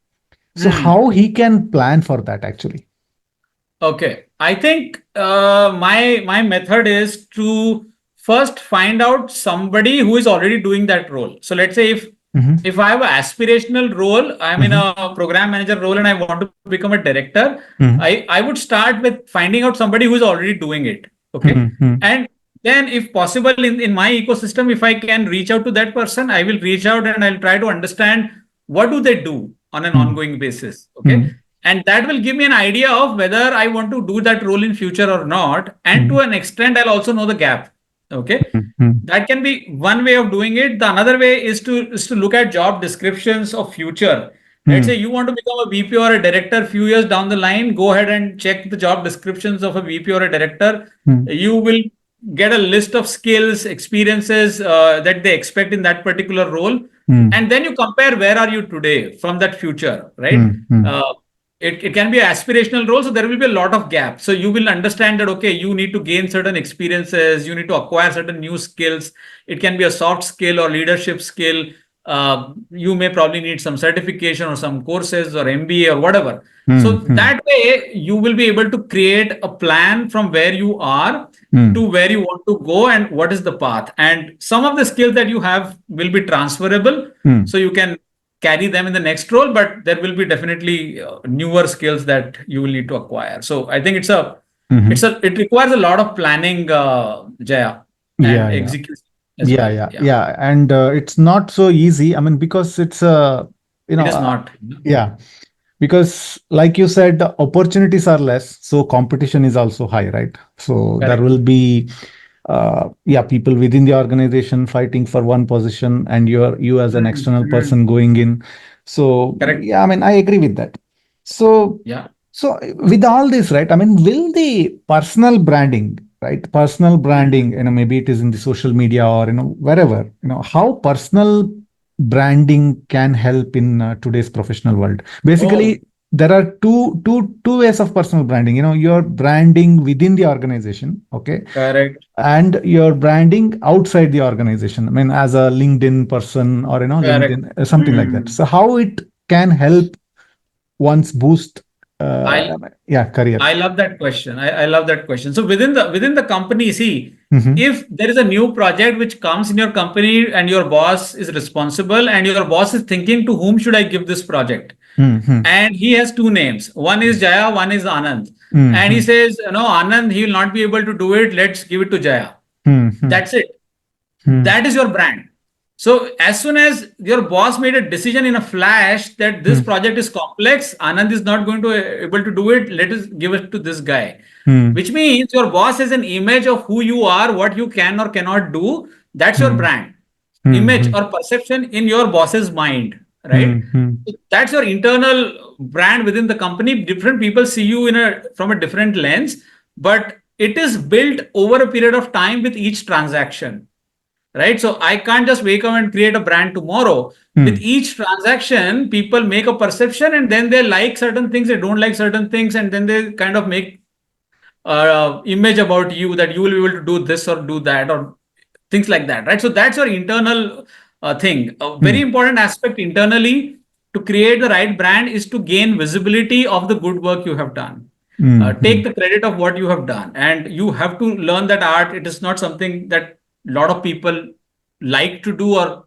So Hmm. how he can plan for that actually? Okay, I think my method is to first find out somebody who is already doing that role. So let's say Mm-hmm. if I have an aspirational role, I'm in Mm-hmm. a program manager role and I want to become a director, Mm-hmm. I would start with finding out somebody who is already doing it. Okay, Mm-hmm. and then if possible in my ecosystem, if I can reach out to that person, I will reach out and I'll try to understand what do they do on an ongoing basis. Okay, and that will give me an idea of whether I want to do that role in future or not, and to an extent I'll also know the gap. Okay, Mm-hmm. that can be one way of doing it. The another way is to look at job descriptions of future. Let's say you want to become a VP or a director few years down the line, go ahead and check the job descriptions of a VP or a director. You will get a list of skills, experiences that they expect in that particular role, and then you compare where are you today from that future, right? Mm-hmm. uh, it can be an aspirational role, so there will be a lot of gaps. So you will understand that, okay, you need to gain certain experiences, you need to acquire certain new skills. It can be a soft skill or leadership skill. You may probably need some certification or some courses or MBA or whatever. So Mm-hmm. that way you will be able to create a plan from where you are to where you want to go and what is the path. And some of the skills that you have will be transferable, so you can carry them in the next role, but there will be definitely newer skills that you will need to acquire. So I think Mm-hmm. it requires a lot of planning, Jaya, Yeah, and yeah. execution as Yeah, well. yeah, Yeah, yeah. And it's not so easy. I mean, because it's you it know, is not. yeah, because like you said, the opportunities are less, so competition is also high, right? So there Correct. will be yeah, people within the organization fighting for one position, and you as an Mm, external mm. person going in. So Correct. yeah, I mean, I agree with that. So Yeah. so with all this, right, I mean, will the personal branding, right, personal Mm. branding, maybe it is in the social media or wherever, how personal branding can help in today's professional world? Oh, Basically, there are two ways of personal branding. Your branding within the organization, okay, correct. and your branding outside the organization. I mean, as a LinkedIn person, or Correct. LinkedIn, something like that. Mm. So how it can help one's boost, I yeah, career. I love that question. I love that question. So within the company, see, Mm-hmm. if there is a new project which comes in your company and your boss is responsible and your boss is thinking to whom should I give this project? Mm-hmm. And he has two names. One is Jaya, one is Anand. And he Mm-hmm. says, no, Anand, he will not be able to do it. Let's give it to Jaya. Mm-hmm. That's it. That is your brand. So as soon as your boss made a decision in a flash that this project is complex, Anand is not going to able to do it. Let us give it to this guy. Mm-hmm. Which means your boss has an image of who you are, what you can or cannot do. That's your brand, image Mm-hmm. or perception in your boss's mind, right? Mm-hmm. So that's your internal brand within the company. Different people see you in a from a different lens, but it is built over a period of time with each transaction, right? So I can't just wake up and create a brand tomorrow. With Mm-hmm. each transaction, people make a perception and then they like certain things, they don't like certain things, and then they kind of make image about you that you will be able to do this or do that or things like that, right? So that's your internal thing. A very important aspect internally to create the right brand is to gain visibility of the good work you have done. Take Mm-hmm. the credit of what you have done, and you have to learn that art. It is not something that a lot of people like to do or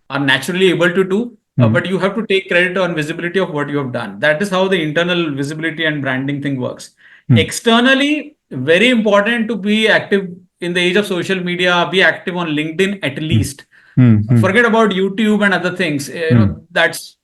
are naturally able to do, but you have to take credit on visibility of what you have done. That is how the internal visibility and branding thing works. Externally, very important to be active in the age of social media, be active on LinkedIn at least. Mm-hmm. Forget about YouTube and other things. That's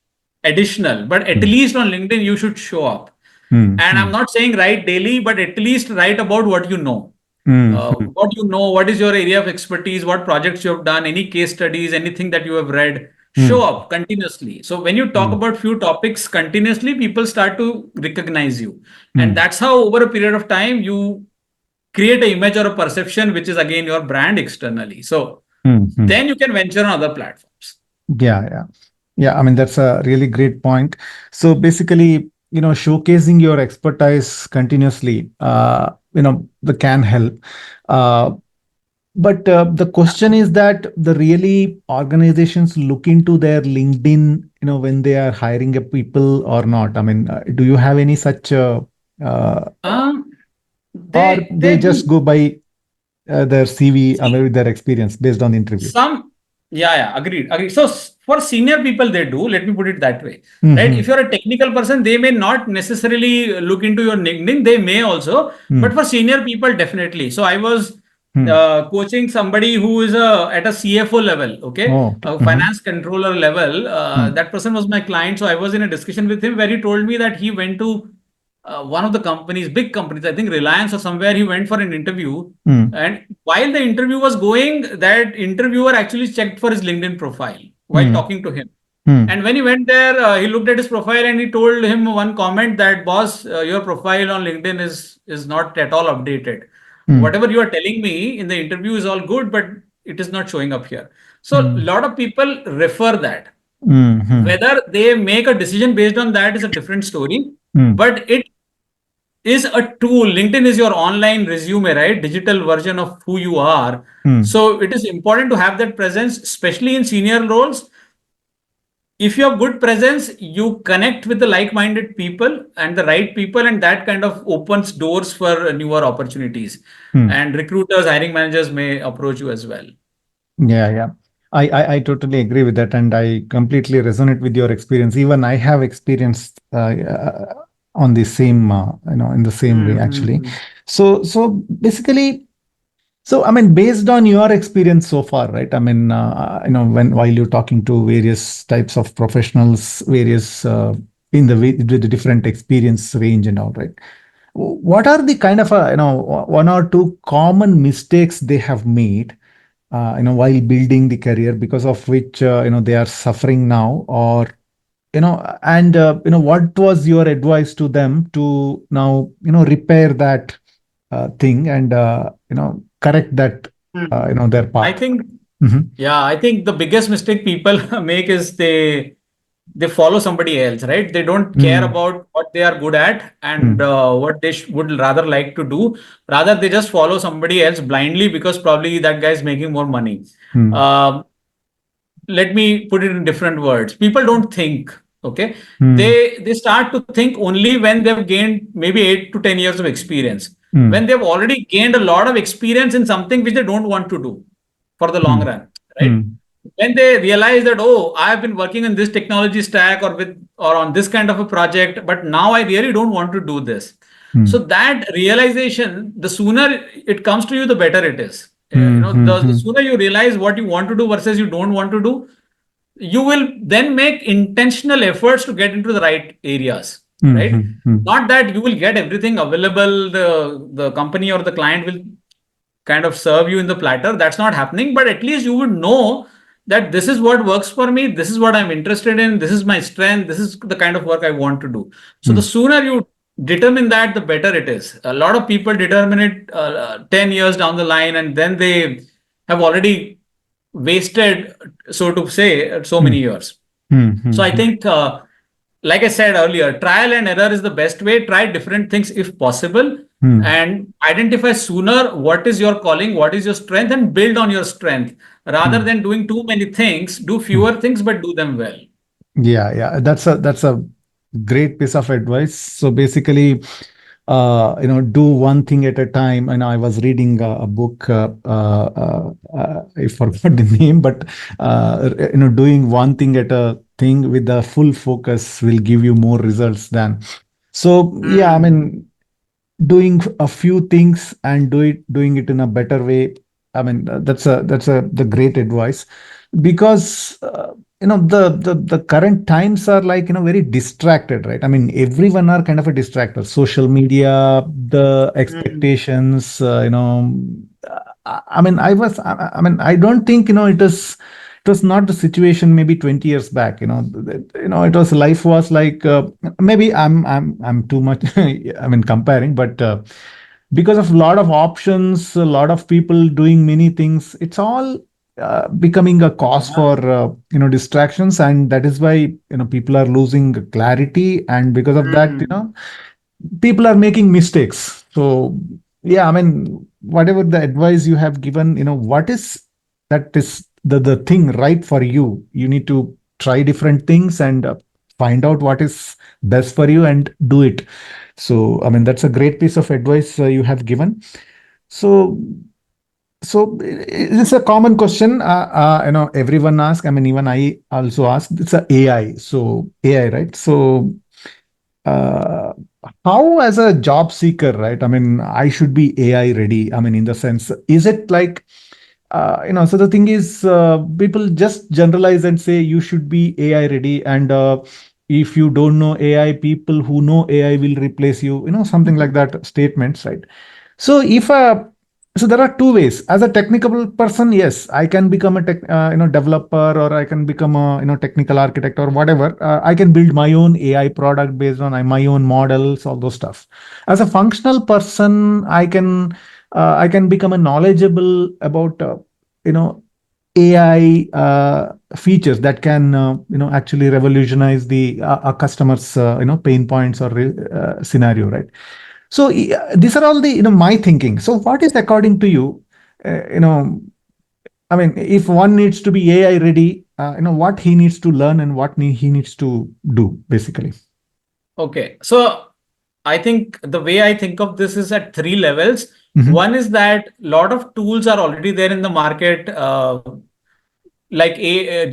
additional, but at least on LinkedIn, you should show up. And I'm Mm-hmm. not saying write daily, but at least write about what you know. Mm-hmm. What you know, what is your area of expertise, what projects you have done, any case studies, anything that you have read. show up continuously. So when you talk mm, about few topics continuously, people start to recognize you. And mm, that's how over a period of time you create a image or a perception, which is again your brand externally. So mm. then you can venture on other platforms. Yeah, yeah. Yeah, I mean, that's a really great point. So basically, showcasing your expertise continuously, the can help. Uh, but the question is that the really organizations look into their LinkedIn, when they are hiring a people or not. I mean, do you have any such, uh, Um, or they they just do. go by their CV, See, maybe their experience based on the interview? some, yeah, agreed, agreed. So for senior people, they do. Let me put it that way, right? If Mm-hmm. you're a technical person, they may not necessarily look into your LinkedIn. They may also, but Mm, for senior people, definitely. So I was mm. coaching somebody who is at a CFO level, okay, Oh. a Mm-hmm. finance controller level. Mm, That person was my client. So I was in a discussion with him where he told me that he went to one of the companies, big companies, I think Reliance or somewhere, he went for an interview. mm, And while the interview was going, that interviewer actually checked for his LinkedIn profile while mm, talking to him. mm, And when he went there, he looked at his profile and he told him one comment that, boss, your profile on LinkedIn is not at all updated. mm, Whatever you are telling me in the interview is all good, but it is not showing up here. So a mm, lot of people refer that. mm, mm, Whether they make a decision based on that is a different story, mm, but it is a tool. LinkedIn is your online resume, right? Digital version of who you are. mm, So it is important to have that presence, especially in senior roles. If you have good presence, you connect with the like-minded people and the right people, and that kind of opens doors for newer opportunities. mm. And recruiters, hiring managers may approach you as well. Yeah, yeah. I totally agree with that, and I completely resonate with your experience. Even I have experienced on the same, in the same way, actually. Mm-hmm. So basically, so I mean, based on your experience so far, right? I mean, when while you're talking to various types of professionals, various in the way with the different experience range and all, right? What are the kind of one or two common mistakes they have made while building the career, because of which they are suffering now, or and what was your advice to them to now repair that thing, and correct that their I path. think, Hmm. yeah, I think the biggest mistake people make is they follow somebody else, right? They don't care Mm, about what they are good at and mm, what they would rather like to do. Rather, they just follow somebody else blindly because probably that guy is making more money. mm, Um, Let me put it in different words. People don't think, okay? mm, They start to think only when they've gained maybe 8 to 10 years of experience. mm, When they've already gained a lot of experience in something which they don't want to do for the long mm, run, right? mm, When they realize that, oh, I have been working in this technology stack or with or on this kind of a project, but now I really don't want to do this. So mm, that realization, the sooner it comes to you, the better it is. mm, The mm, sooner you realize what you want to do versus you don't want to do, you will then make intentional efforts to get into the right areas, mm, right? mm, mm, Not that you will get everything available, the company or the client will kind of serve you in the platter. That's not happening, but at least you would know that this is what works for me, this is what I'm interested in, this is my strength, this is the kind of work I want to do. So the mm, sooner you determine that, the better it is. A lot of people determine it 10 years down the line, and then they have already wasted, so to say, so many mm, years. mm, So I mm, think, like I said earlier, trial and error is the best way. Try different things if possible, mm, and identify sooner what is your calling, what is your strength, and build on your strength. Rather mm, than doing too many things, do mm. fewer things but do them well. Yeah, yeah, that's a great piece of advice. So basically, do one thing at a time. And I was reading a book. I forgot the name, but doing one thing at a thing with the full focus will give you more results than. So yeah, I Mm. mean, doing a few things and doing it in a better way. I mean, that's a the great advice, because the current times are like very distracted, right? I mean, everyone are kind of a distractor. Social media, the Mm. expectations, I mean, I don't think it is was not the situation maybe 20 years back. It was life was like, maybe I'm too much I mean comparing, but because of a lot of options, a lot of people doing many things, it's all becoming a cause for distractions, and that is why people are losing clarity, and because of that, people are making mistakes. So yeah, I mean, whatever the advice you have given, what is that is the thing right for you. You need to try different things and find out what is best for you and do it. So I mean, that's a great piece of advice you have given. So it's a common question. Everyone asks. I mean, even I also ask. It's a AI. So AI, right? So uh, how, as a job seeker, right? I mean, I should be AI ready. I mean, in the sense, is it like, so the thing is, people just generalize and say you should be AI ready. And if you don't know AI, people who know AI will replace you, something like that statements, right? So if there are two ways. As a technical person, yes, I can become a developer, or I can become a technical architect or whatever. I can build my own AI product based on my own models, all those stuff. As a functional person, I can become a knowledgeable about you know AI features that can actually revolutionize the a customer's pain points or scenario, right? So these are all the my thinking. So what is according to you? You know, I mean, if one needs to be AI ready, what he needs to learn and what he needs to do, basically. Okay. So I think the way I think of this is at three levels. Hmm. One is that a lot of tools are already there in the market, like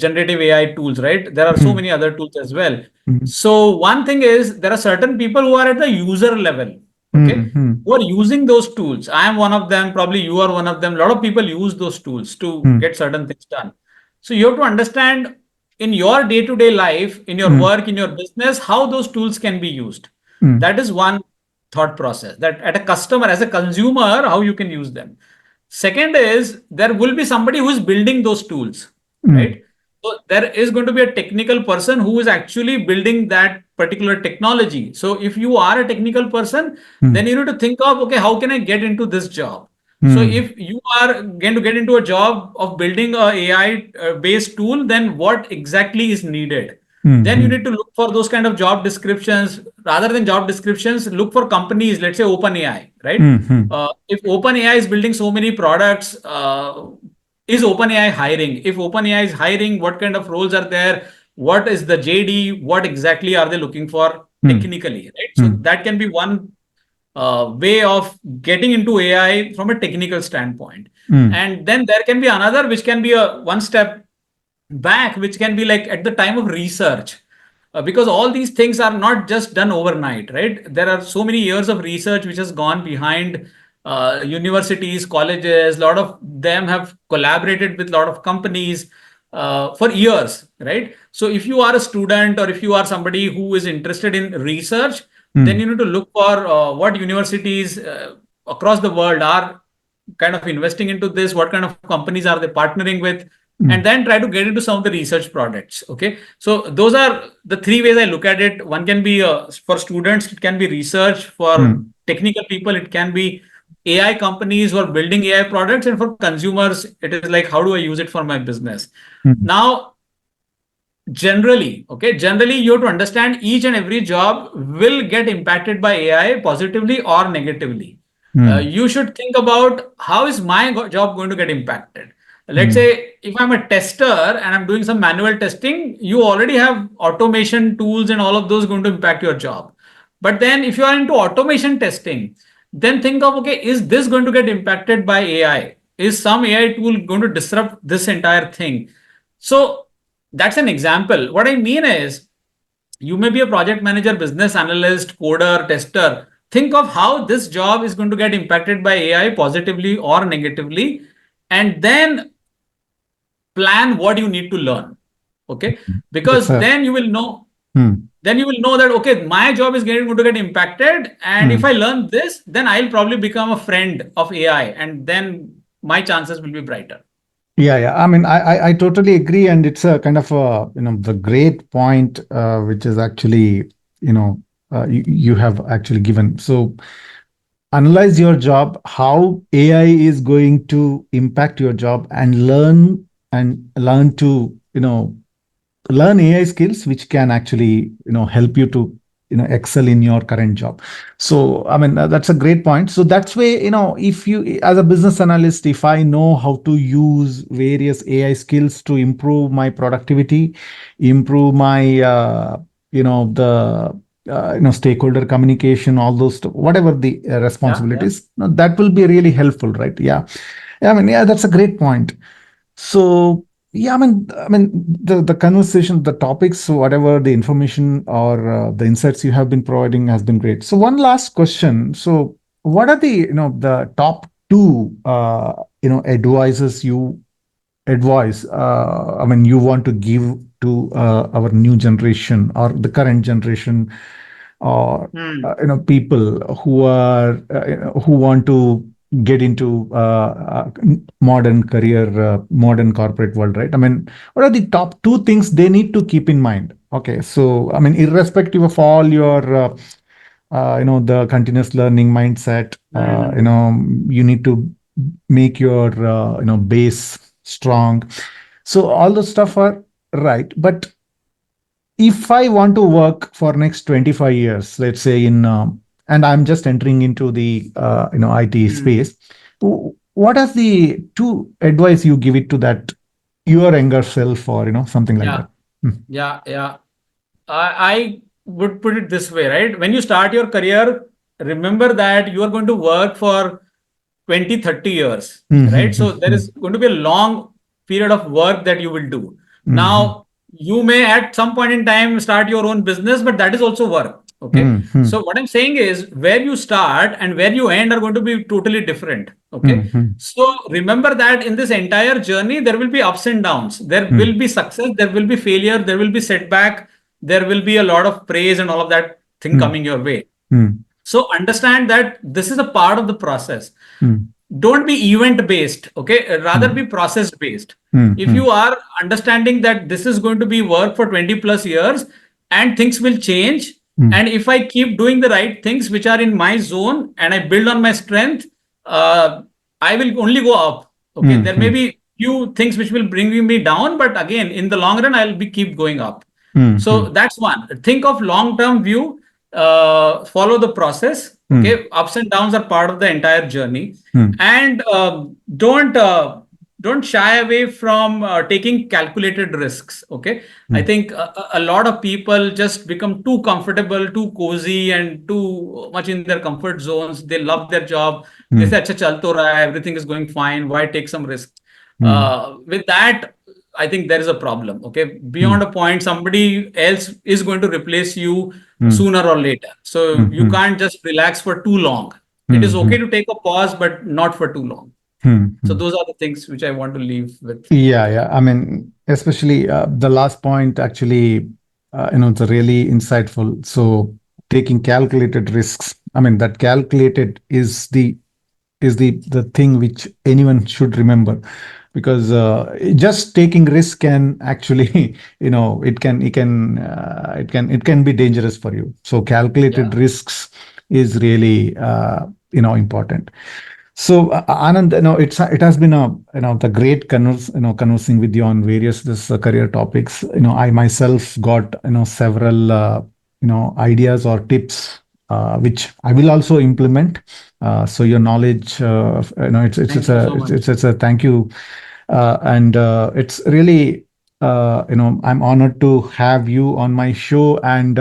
generative AI tools, right? There are so Hmm. many other tools as well. Hmm. So one thing is there are certain people who are at the user level, okay, Hmm. who are using those tools. I am one of them. Probably you are one of them. A lot of people use those tools to Hmm. get certain things done. So you have to understand in your day-to-day life, in your Hmm. work, in your business, how those tools can be used. Hmm. That is one thought process. That at a customer, as a consumer, how you can use them. Second is there will be somebody who is building those tools, Hmm. right? So there is going to be a technical person who is actually building that particular technology. So if you are a technical person, then Hmm. you need to think of, okay, how can I get into this job? So Hmm. if you are going to get into a job of building a AI based tool, then what exactly is needed? Hmm. Then you Hmm. need to look for those kind of job descriptions. Rather than job descriptions, look for companies, let's say OpenAI, right? Hmm. Hmm. If OpenAI is building so many products, is OpenAI hiring? If OpenAI is hiring, what kind of roles are there? What is the JD? What exactly are they looking for Hmm. technically, right? So Hmm. that can be one way of getting into AI from a technical standpoint. Hmm. And then there can be another, which can be a one step back, which can be like at the time of research. Because all these things are not just done overnight, right? There are so many years of research which has gone behind universities, colleges. A lot of them have collaborated with a lot of companies for years, right? So if you are a student or if you are somebody who is interested in research, then Hmm. you need to look for what universities across the world are kind of investing into this, what kind of companies are they partnering with, Hmm. and then try to get into some of the research projects. Okay, so those are the three ways I look at it. One can be for students, it can be research; for Hmm. technical people, it can be AI companies who are building AI products, and for consumers, it is like how do I use it for my business. Hmm. Now, generally you have to understand each and every job will get impacted by AI positively or negatively. Hmm. You should think about how is my job going to get impacted. Let's Hmm. say if I'm a tester and I'm doing some manual testing, you already have automation tools and all of those going to impact your job. But then if you are into automation testing, then think of, okay, is this going to get impacted by AI? Is some AI tool going to disrupt this entire thing? So that's an example. What I mean is, you may be a project manager, business analyst, coder, tester. Think of how this job is going to get impacted by AI positively or negatively, and then plan what you need to learn. Okay, That's because a. Hmm. then you will know that, okay, my job is going to get impacted, and if I Hmm. learn this, then I'll probably become a friend of AI, and then my chances will be brighter. Yeah. I mean, I totally agree, and it's a kind of a, the great point, which is actually, you know you have actually given. So analyze your job, how AI is going to impact your job, and learn to, learn AI skills which can actually, help you to, excel in your current job. So I mean, that's a great point. So that's why, if you, as a business analyst, if I know how to use various AI skills to improve my productivity, improve my, the stakeholder communication, all those whatever the Yeah, yeah. responsibilities, that will be really helpful, right? Yeah. I mean, yeah, that's a great point. So yeah, I mean, the conversation, the topics, so whatever the information or the insights you have been providing has been great. So one last question. So what are the, the top two, advices you advice, I mean, you want to give to our new generation or the current generation, or Hmm. people who are, who want to get into modern career, modern corporate world, right? I mean, what are the top two things they need to keep in mind? Okay, so I mean, irrespective of all your the continuous learning mindset, Hmm. you need to make your base strong. So all those stuff are right, but if I want to work for next 25 years, let's say, in and I'm just entering into the IT Hmm. space, what is the two advice you give it to that your younger self, or something like Yeah, that? Hmm. yeah, yeah. I would put it this way, right? When you start your career, remember that you are going to work for 20, 30 years, Hmm, hmm, right? hmm, So there hmm, is going to be a long period of work that you will do. hmm, Now, you may at some point in time start your own business, but that is also work. Okay. hmm, hmm, So what I'm saying is where you start and where you end are going to be totally different. hmm, Okay. hmm, So remember that in this entire journey, there will be ups and downs. There hmm, will be success, there will be failure, there will be setback, there will be a lot of praise and all of that thing hmm, coming your way. hmm, So understand that this is a part of the process. hmm, Don't be event based, okay? Rather hmm, be process based. hmm, If hmm, you are understanding that this is going to be work for 20 plus years and things will change, hmm, and if I keep doing the right things which are in my zone and I build on my strength, uh, I will only go up. Okay, hmm, there may hmm, be few things which will bring me down, but again, in the long run, I'll be keep going up. hmm, hmm, So that's one. Think of long-term view. Follow the process. hmm, Okay, ups and downs are part of the entire journey, hmm, and don't don't shy away from taking calculated risks. Okay, I hmm, think a lot of people just become too comfortable, too cozy, and too much in their comfort zones. They love their job. They say, hmm, "Acha chal to raha hai, everything is going fine. Why take some risk?" hmm, With that, I think there is a problem. Okay. hmm, Beyond a point, somebody else is going to replace you hmm, sooner or later. So hmm, you hmm, can't just relax for too long. It is hmm, okay hmm, to take a pause, but not for too long. hmm, So hmm. those are the things which I want to leave with Yeah, today. yeah. I mean, especially the last point, actually, it's a really insightful. So taking calculated risks. I mean, that calculated is the thing which anyone should remember, because just taking risk can actually, it can be dangerous for you. So Yeah. calculated risks is really important. So Anand, it has been a, the great conversing with you on various this career topics. I myself got, several ideas or tips, which I will also implement. So your knowledge, it's Thank you a so much. it's a thank you, and it's really, I'm honored to have you on my show, and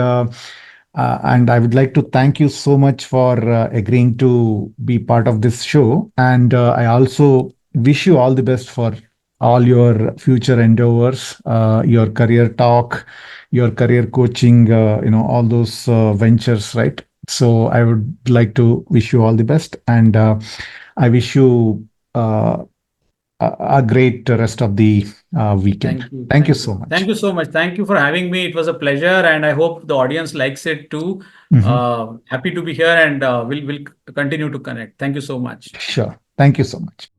I would like to thank you so much for agreeing to be part of this show. And I also wish you all the best for all your future endeavors, your career talk, your career coaching, all those ventures, right? So I would like to wish you all the best, and I wish you a great rest of the weekend. Thank you. Thank you Thank so you. Thank much. you so much. Thank you for having me. It was a pleasure, and I hope the audience likes it too. Mhm. Happy to be here, and we'll continue to connect. Thank you so much. Sure. Thank you so much.